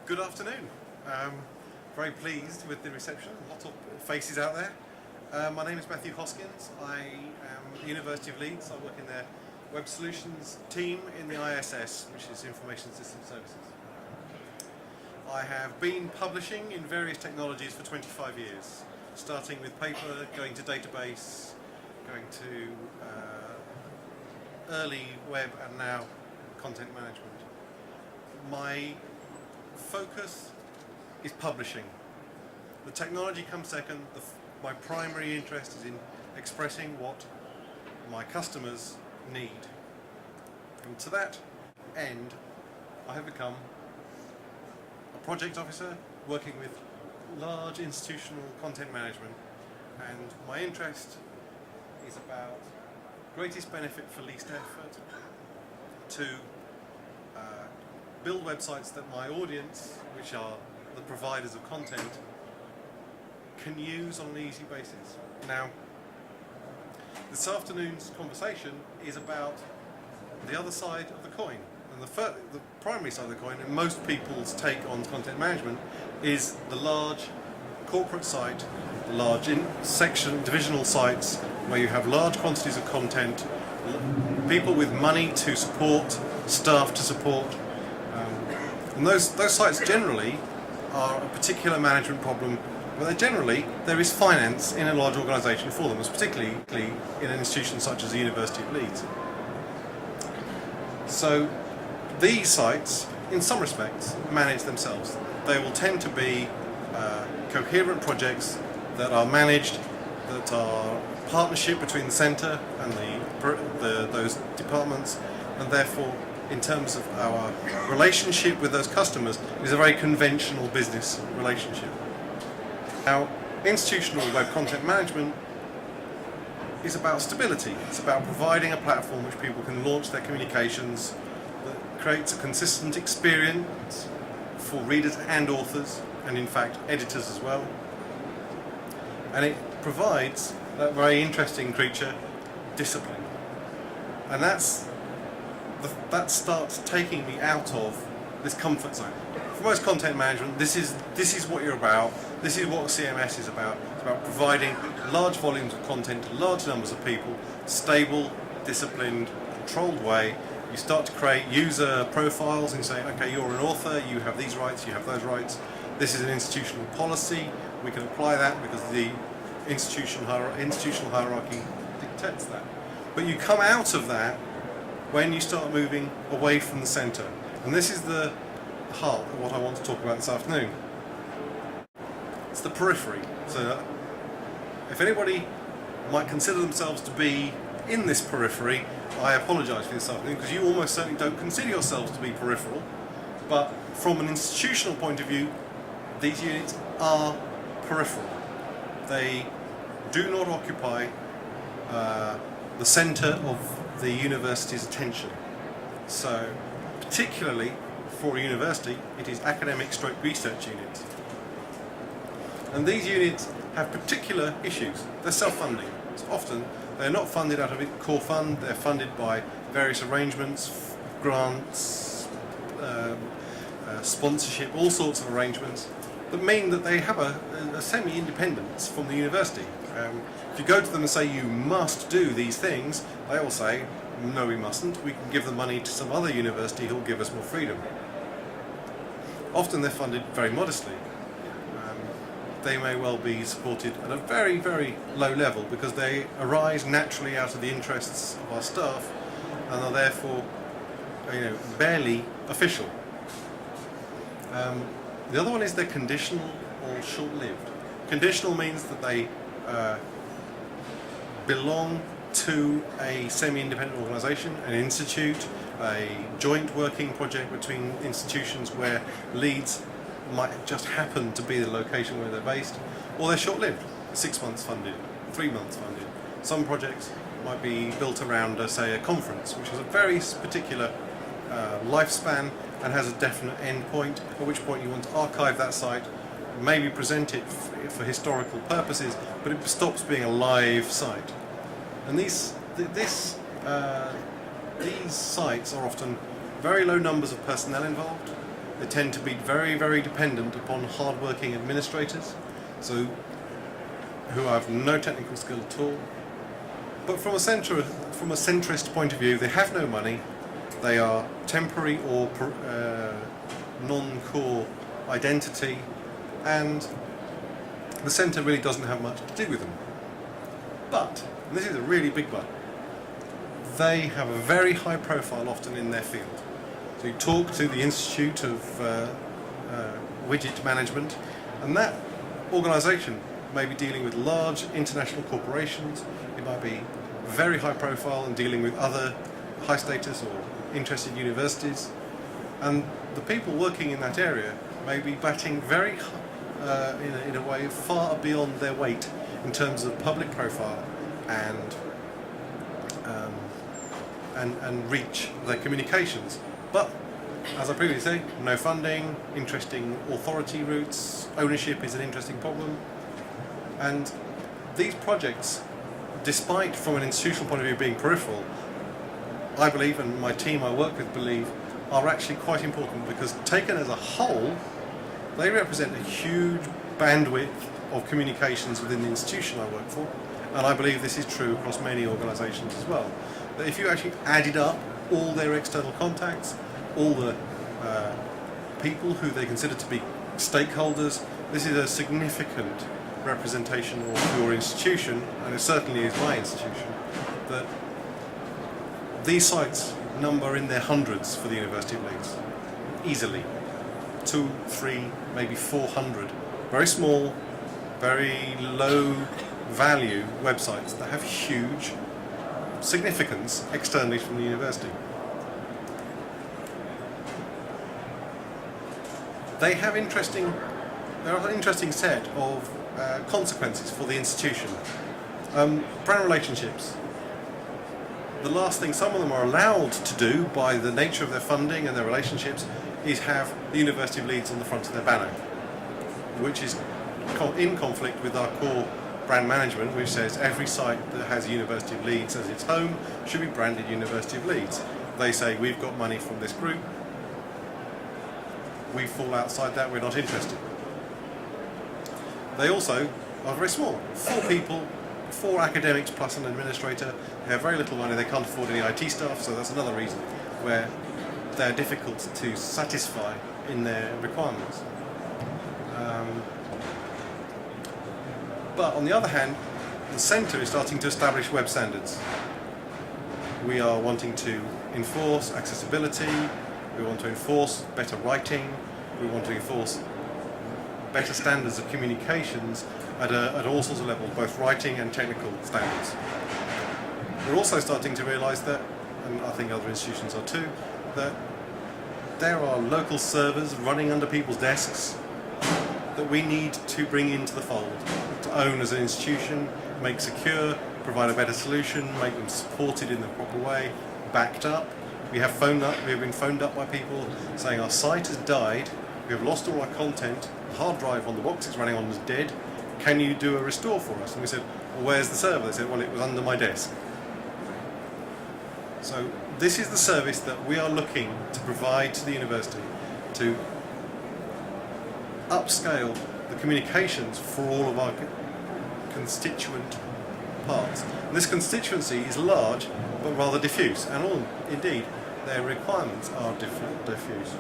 Good afternoon. Very pleased with the reception. A lot of faces out there. My name is Matthew Hoskins. I am at the University of Leeds. I work in their Web Solutions team in the ISS, which is Information System Services. I have been publishing in various technologies for 25 years, starting with paper, going to database, going to early web, and now content management. My focus is publishing. The technology comes second. My primary interest is in expressing what my customers need. And to that end, I have become a project officer working with large institutional content management, and my interest is about greatest benefit for least effort to build websites that my audience, which are the providers of content, can use on an easy basis. Now, this afternoon's conversation is about the other side of the coin. And the primary side of the coin, and most people's take on content management, is the large corporate site, the large divisional sites where you have large quantities of content, people with money to support, staff to support. And those sites generally are a particular management problem, but there is finance in a large organisation for them, particularly in an institution such as the University of Leeds. So these sites, in some respects, manage themselves. They will tend to be coherent projects that are managed, that are partnership between the centre and those departments, and therefore, in terms of our relationship with those customers, is a very conventional business relationship. Now, institutional web content management is about stability. It's about providing a platform which people can launch their communications, that creates a consistent experience for readers and authors, and in fact editors as well. And it provides that very interesting creature, discipline. And that starts taking me out of this comfort zone. For most content management, this is what you're about. This is what CMS is about. It's about providing large volumes of content to large numbers of people, stable, disciplined, controlled way. You start to create user profiles and say, okay, you're an author, you have these rights, you have those rights. This is an institutional policy. We can apply that because the institutional hierarchy dictates that. But you come out of that when you start moving away from the centre. And this is the heart of what I want to talk about this afternoon. It's the periphery. So if anybody might consider themselves to be in this periphery, I apologise for this afternoon, because you almost certainly don't consider yourselves to be peripheral. But from an institutional point of view, these units are peripheral. They do not occupy the centre of the university's attention. So, particularly for a university, it is academic/research units. And these units have particular issues. They're self-funding. So often they're not funded out of a core fund, they're funded by various arrangements, grants, sponsorship, all sorts of arrangements that mean that they have a semi-independence from the university. If you go to them and say you must do these things, they will say, no, we mustn't. We can give the money to some other university who will give us more freedom. Often they're funded very modestly. They may well be supported at a very, very low level because they arise naturally out of the interests of our staff and are therefore, barely official. The other one is they're conditional or short-lived. Conditional means that they belong to a semi-independent organisation, an institute, a joint working project between institutions where Leeds might just happen to be the location where they're based, or they're short-lived, 6 months funded, 3 months funded. Some projects might be built around, say, a conference, which has a very particular lifespan and has a definite end point, at which point you want to archive that site, maybe present it for historical purposes, but it stops being a live site. And these sites are often very low numbers of personnel involved, They tend to be very, very dependent upon hard-working administrators, so who have no technical skill at all. But from a centrist point of view, they have no money. They are temporary or non-core identity, and the centre really doesn't have much to do with them. But, and this is a really big but, they have a very high profile often in their field. So you talk to the Institute of Widget Management, and that organisation may be dealing with large international corporations. It might be very high profile and dealing with other high status or interested universities, and the people working in that area may be batting very in a way far beyond their weight in terms of public profile and reach their communications. But as I previously said, no funding, interesting authority routes, ownership is an interesting problem, and these projects, despite from an institutional point of view being peripheral, I believe, and my team I work with believe, are actually quite important, because taken as a whole, they represent a huge bandwidth of communications within the institution I work for, and I believe this is true across many organisations as well. That if you actually added up all their external contacts, all the people who they consider to be stakeholders, this is a significant representation of your institution, and it certainly is my institution, that these sites number in their hundreds for the University of Leeds, easily. 2, 3, maybe 400. Very small, very low value websites that have huge significance externally from the university. They have there are an interesting set of consequences for the institution. Brand relationships. The last thing some of them are allowed to do by the nature of their funding and their relationships is have the University of Leeds on the front of their banner, which is in conflict with our core brand management, which says every site that has University of Leeds as its home should be branded University of Leeds. They say we've got money from this group, we fall outside that, we're not interested. They also are very small, 4 people, 4 academics plus an administrator. They have very little money, they can't afford any IT staff, so that's another reason where they're difficult to satisfy in their requirements. But on the other hand, the centre is starting to establish web standards. We are wanting to enforce accessibility, we want to enforce better writing, we want to enforce better standards of communications at all sorts of levels, both writing and technical standards. We're also starting to realise that, and I think other institutions are too, that there are local servers running under people's desks that we need to bring into the fold, to own as an institution, make secure, provide a better solution, make them supported in the proper way, backed up. We have been phoned up by people saying our site has died, we have lost all our content, the hard drive on the box it's running on is dead, can you do a restore for us? And we said, well, where's the server? They said, well, it was under my desk. So this is the service that we are looking to provide to the university to upscale the communications for all of our constituent parts. And this constituency is large but rather diffuse, and indeed their requirements are diffuse.